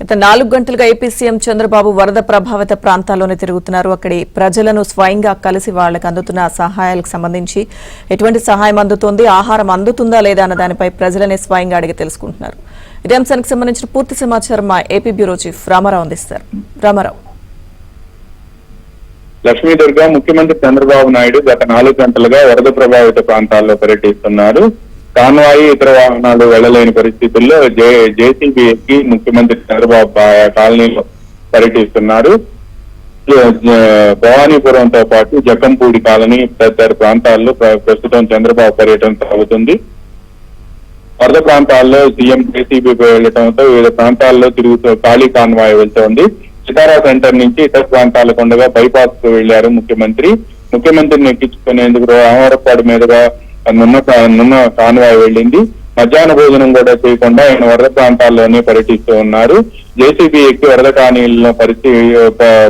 గత 4 గంటలుగా AP CM Chandrababu వరద ప్రభావిత ప్రాంతాల్లోనే తిరుగుతున్నారు. అక్కడి ప్రజలను స్వయంగా కలిసి వాళ్లకు అందుతున్న సహాయాలకు సంబంధించి ఎటువంటి సహాయం అందుతోంది, ఆహారం అందుతుందా లేదా అన్న దానిపై ప్రజలనే స్వయంగా అడిగి తెలుసుకుంటున్నారు. ఇదే అంశానికి సంబంధించిన పూర్తి సమాచారం మా ఏపీ బ్యూరో చీఫ్ రామారావు అందిస్తారు. రామారావు. లక్ష్మీదుర్గ ముఖ్యమంత్రి చంద్రబాబు నాయుడు గత 4 గంటలుగా వరద ప్రభావిత ప్రాంతాల్లో పర్యటిస్తున్నారు. కాన్వాయి ఇతర వాహనాలు వెళ్లలేని పరిస్థితుల్లో జేసీబీ ఎక్కి ముఖ్యమంత్రి చంద్రబాబు కాలనీలో పర్యటిస్తున్నారు. భవానీపురంతో పాటు జక్కంపూడి కాలనీ తదితర ప్రాంతాల్లో ప్రస్తుతం చంద్రబాబు పర్యటన సాగుతుంది. వరద ప్రాంతాల్లో సీఎం జేసీబీపై వెళ్లడంతో వివిధ ప్రాంతాల్లో తిరుగుతూ ఖాళీ కాన్వాయ్ వెళ్తోంది. సితారా సెంటర్ నుంచి ఇతర ప్రాంతాలకు ఉండగా బైపాస్ కు వెళ్లారు ముఖ్యమంత్రిని ఎక్కించుకునేందుకు రామవరపాడు మీదుగా నున్న కాన్వాయ్ వెళ్ళింది. మధ్యాహ్న భోజనం కూడా చేయకుండా ఆయన వరద ప్రాంతాల్లోనే పర్యటిస్తూ ఉన్నారు. జేసీబీ ఎక్కి వరద కాలనీలను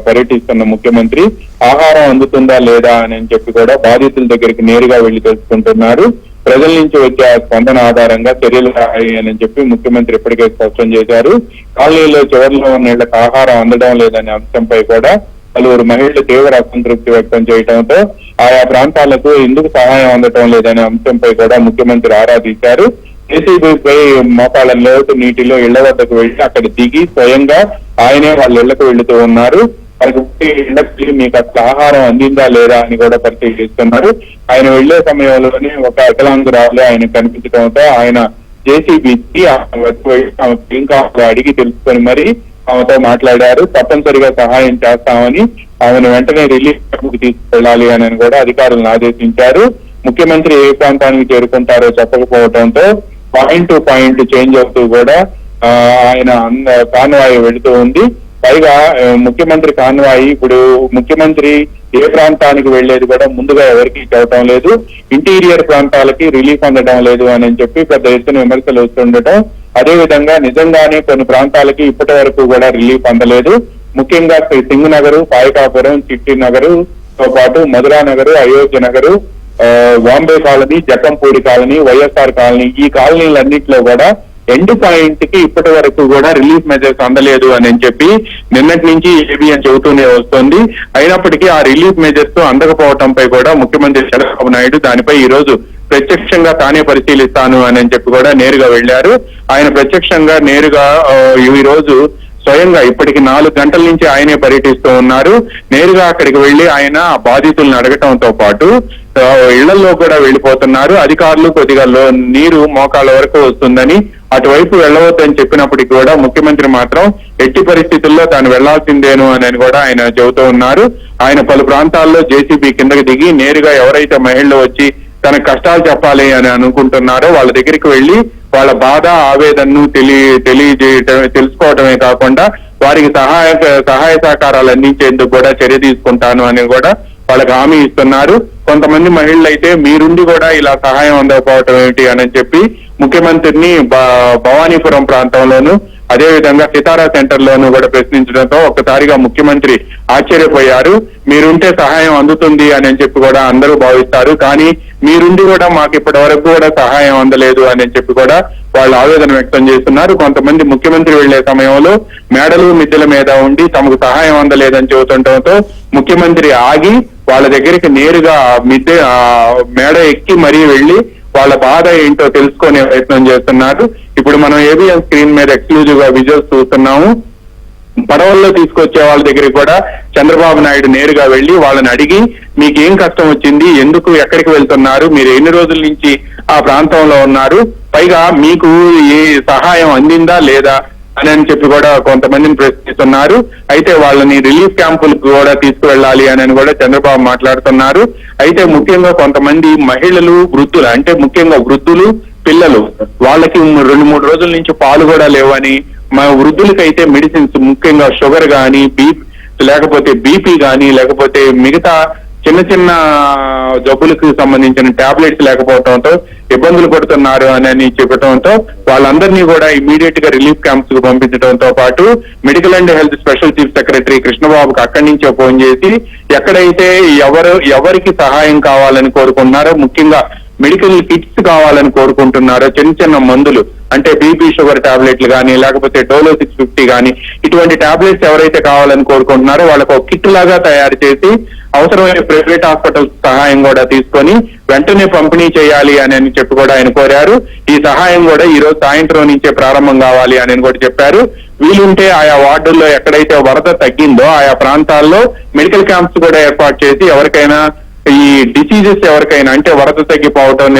పర్యటిస్తున్న ముఖ్యమంత్రి ఆహారం అందుతుందా లేదా అని చెప్పి కూడా బాధితుల దగ్గరికి నేరుగా వెళ్లి తెలుసుకుంటున్నారు. ప్రజల నుంచి వచ్చే స్పందన ఆధారంగా చర్యలు అని చెప్పి ముఖ్యమంత్రి ఇప్పటికే స్పష్టం చేశారు. కాలనీలో చివరిలో ఉన్న ఇళ్లకు ఆహారం అందడం లేదనే అంశంపై కూడా పలువురు మహిళలు తీవ్ర అసంతృప్తి వ్యక్తం చేయడంతో ఆయా ప్రాంతాలకు ఎందుకు సహాయం అందటం లేదనే అంశంపై కూడా ముఖ్యమంత్రి ఆరాధించారు. జేసీబీపై మోకాళ్ల లోతు నీటిలో ఇళ్ల వద్దకు వెళ్లి అక్కడ దిగి స్వయంగా ఆయనే వాళ్ళ ఇళ్లకు వెళ్తూ ఉన్నారు. ఇళ్లకి మీకు అసలు ఆహారం అందిందా లేదా అని కూడా పరిశీలిస్తున్నారు. ఆయన వెళ్లే సమయంలోనే ఒక వికలాంగురాలు ఆయన కనిపించడంతో ఆయన జేసీబీ ఇంకా అడిగి తెలుసుకొని మరి ఆమెతో మాట్లాడారు. తప్పనిసరిగా సహాయం చేస్తామని ఆమెను వెంటనే రిలీఫ్ క్యాంపుకు తీసుకెళ్లాలి అని కూడా అధికారులను ఆదేశించారు. ముఖ్యమంత్రి ఏ ప్రాంతానికి చేరుకుంటారో చెప్పకపోవడంతో పాయింట్ టు పాయింట్ చేంజ్ అవుతూ కూడా ఆయన కాన్వాయ్ వెళుతూ ఉంది. పైగా ముఖ్యమంత్రి కాన్వాయి ఇప్పుడు ముఖ్యమంత్రి ఏ ప్రాంతానికి వెళ్లేది కూడా ముందుగా ఎవరికి చెప్పడం లేదు. ఇంటీరియర్ ప్రాంతాలకి రిలీఫ్ అందడం లేదు అని చెప్పి పెద్ద ఎత్తున విమర్శలు వస్తుండటం, అదేవిధంగా నిజంగానే కొన్ని ప్రాంతాలకి ఇప్పటి వరకు కూడా రిలీఫ్ అందలేదు. ముఖ్యంగా సింగ్ నగరు, పాయకాపురం, చిట్టి నగరు తో పాటు Madhura Nagar, Ayodhya Nagar, Bombay colony, Jakkampudi colony, YSR colony, ఈ కాలనీలన్నింటిలో కూడా ఎండ్ పాయింట్ కి ఇప్పటి వరకు కూడా రిలీఫ్ మెజర్స్ అందలేదు అని చెప్పి నిన్నటి నుంచి ఏబిఎన్ చెబుతూనే వస్తోంది. అయినప్పటికీ ఆ రిలీఫ్ మెజర్స్ అందకపోవడంపై కూడా ముఖ్యమంత్రి చంద్రబాబు నాయుడు దానిపై ఈ రోజు ప్రత్యక్షంగా తానే పరిశీలిస్తాను అని చెప్పి కూడా నేరుగా వెళ్లారు. ఆయన ప్రత్యక్షంగా నేరుగా ఈ రోజు స్వయంగా ఇప్పటికి 4 గంటల నుంచి ఆయనే పర్యటిస్తూ ఉన్నారు. నేరుగా అక్కడికి వెళ్లి ఆయన బాధితులను అడగటంతో పాటు ఇళ్లలో కూడా వెళ్లిపోతున్నారు. అధికారులు కొద్దిగా నీరు మోకాళ్ళ వరకు వస్తుందని అటువైపు వెళ్లవద్దని చెప్పినప్పటికీ కూడా ముఖ్యమంత్రి మాత్రం ఎట్టి పరిస్థితుల్లో తాను వెళ్లాల్సిందేను అని కూడా ఆయన చెబుతూ ఉన్నారు. ఆయన పలు ప్రాంతాల్లో జేసీబీ కిందకి దిగి నేరుగా ఎవరైతే మహిళలు వచ్చి తన కష్టాలు చెప్పాలి అని అనుకుంటున్నారో వాళ్ళ దగ్గరికి వెళ్లి వాళ్ళ బాధ ఆవేదనను తెలుసుకోవడమే కాకుండా వారికి సహాయ సహకారాలు అందించేందుకు కూడా చర్య తీసుకుంటాను అని కూడా వాళ్ళకి హామీ ఇస్తున్నారు. కొంతమంది మహిళలు అయితే మీరుండి కూడా ఇలా సహాయం అందకపోవటం ఏమిటి అని చెప్పి ముఖ్యమంత్రిని భవానీపురం ప్రాంతంలోను అదేవిధంగా సితారా సెంటర్ లోను కూడా ప్రశ్నించడంతో ఒక్కసారిగా ముఖ్యమంత్రి ఆశ్చర్యపోయారు. మీరుంటే సహాయం అందుతుంది అని చెప్పి కూడా అందరూ భావిస్తారు, కానీ మీరుండి కూడా మాకు ఇప్పటి వరకు కూడా సహాయం అందలేదు అని చెప్పి కూడా వాళ్ళు ఆవేదన వ్యక్తం చేస్తున్నారు. కొంతమంది ముఖ్యమంత్రి వెళ్లే సమయంలో మేడలు మిద్దెల మీద ఉండి తమకు సహాయం అందలేదని చెబుతుండటంతో ముఖ్యమంత్రి ఆగి వాళ్ళ దగ్గరికి నేరుగా మేడ ఎక్కి మరీ వెళ్లి వాళ్ళ బాధ ఏంటో తెలుసుకునే ప్రయత్నం చేస్తున్నారు. ఇప్పుడు మనం ఏబిఎన్ స్క్రీన్ మీద ఎక్స్క్లూజివ్ గా విజువల్స్ చూస్తున్నాము. పడవల్లో తీసుకొచ్చే వాళ్ళ దగ్గరికి కూడా చంద్రబాబు నాయుడు నేరుగా వెళ్లి వాళ్ళని అడిగి మీకేం కష్టం వచ్చింది, ఎందుకు ఎక్కడికి వెళ్తున్నారు, మీరు ఎన్ని రోజుల నుంచి ఆ ప్రాంతంలో ఉన్నారు, పైగా మీకు ఏ సహాయం అందిందా లేదా అని చెప్పి కూడా కొంతమందిని ప్రశ్నిస్తున్నారు. అయితే వాళ్ళని రిలీఫ్ క్యాంపులకు కూడా తీసుకువెళ్ళాలి అని కూడా చంద్రబాబు మాట్లాడుతున్నారు. అయితే ముఖ్యంగా కొంతమంది మహిళలు, వృద్ధులు, అంటే ముఖ్యంగా వృద్ధులు, పిల్లలు, వాళ్ళకి 2-3 రోజుల నుంచి పాలు కూడా లేవని, మా వృద్ధులకైతే మెడిసిన్స్ ముఖ్యంగా షుగర్ కానీ లేకపోతే బీపీ కానీ లేకపోతే మిగతా చిన్న జబ్బులకు సంబంధించిన టాబ్లెట్స్ లేకపోవడంతో ఇబ్బందులు పడుతున్నారు అని చెప్పడంతో వాళ్ళందరినీ కూడా ఇమీడియట్ గా రిలీఫ్ క్యాంప్స్ కు పంపించడంతో పాటు medical and health special chief secretary కృష్ణబాబుకి అక్కడి నుంచే ఫోన్ చేసి ఎక్కడైతే ఎవరికి సహాయం కావాలని కోరుకున్నారో ముఖ్యంగా మెడికల్ కిట్స్ కావాలని కోరుకుంటున్నారో, చిన్న చిన్న మందులు అంటే బీపీ షుగర్ టాబ్లెట్లు కానీ, లేకపోతే డోలో 650 కానీ, ఇటువంటి టాబ్లెట్స్ ఎవరైతే కావాలని కోరుకుంటున్నారో వాళ్ళకు ఒక కిట్ లాగా తయారు చేసి అవసరమైన ప్రైవేట్ హాస్పిటల్స్ సహాయం కూడా తీసుకొని వెంటనే పంపిణీ చేయాలి అని చెప్పి కూడా ఆయన కోరారు. ఈ సహాయం కూడా ఈ రోజు సాయంత్రం నుంచే ప్రారంభం కావాలి అని కూడా చెప్పారు. వీలుంటే ఆయా వార్డుల్లో ఎక్కడైతే వరద తగ్గిందో ఆయా ప్రాంతాల్లో మెడికల్ క్యాంప్స్ కూడా ఏర్పాటు చేసి ఎవరికైనా ఈ డిసీజెస్ ఎవరికైనా అంటే వరద తగ్గిపోవటం,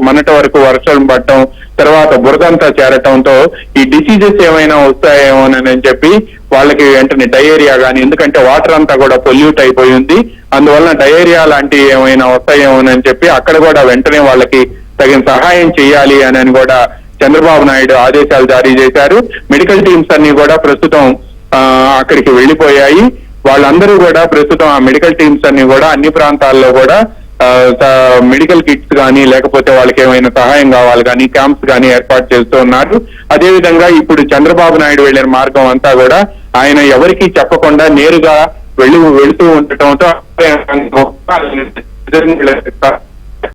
మొన్నటి వరకు వర్షం పడటం, తర్వాత బురదంతా చేరటంతో ఈ డిసీజెస్ ఏమైనా వస్తాయేమోనని చెప్పి వాళ్ళకి వెంటనే డయేరియా కానీ, ఎందుకంటే వాటర్ అంతా కూడా పొల్యూట్ అయిపోయి ఉంది, అందువలన డయేరియా లాంటివి ఏమైనా వస్తాయేమోనని చెప్పి అక్కడ కూడా వెంటనే వాళ్ళకి తగిన సహాయం చేయాలి అని కూడా చంద్రబాబు నాయుడు ఆదేశాలు జారీ చేశారు. మెడికల్ టీమ్స్ అన్ని కూడా ప్రస్తుతం అక్కడికి వెళ్లిపోయాయి. వాళ్ళందరూ కూడా ప్రస్తుతం ఆ మెడికల్ టీమ్స్ అన్ని కూడా అన్ని ప్రాంతాల్లో కూడా మెడికల్ కిట్స్ కానీ, లేకపోతే వాళ్ళకి ఏమైనా సహాయం కావాలి కానీ క్యాంప్స్ కానీ ఏర్పాటు చేస్తూ ఉన్నారు. అదేవిధంగా ఇప్పుడు చంద్రబాబు నాయుడు వెళ్లిన మార్గం అంతా కూడా ఆయన ఎవరికీ చెప్పకుండా నేరుగా వెళుతూ ఉండటంతో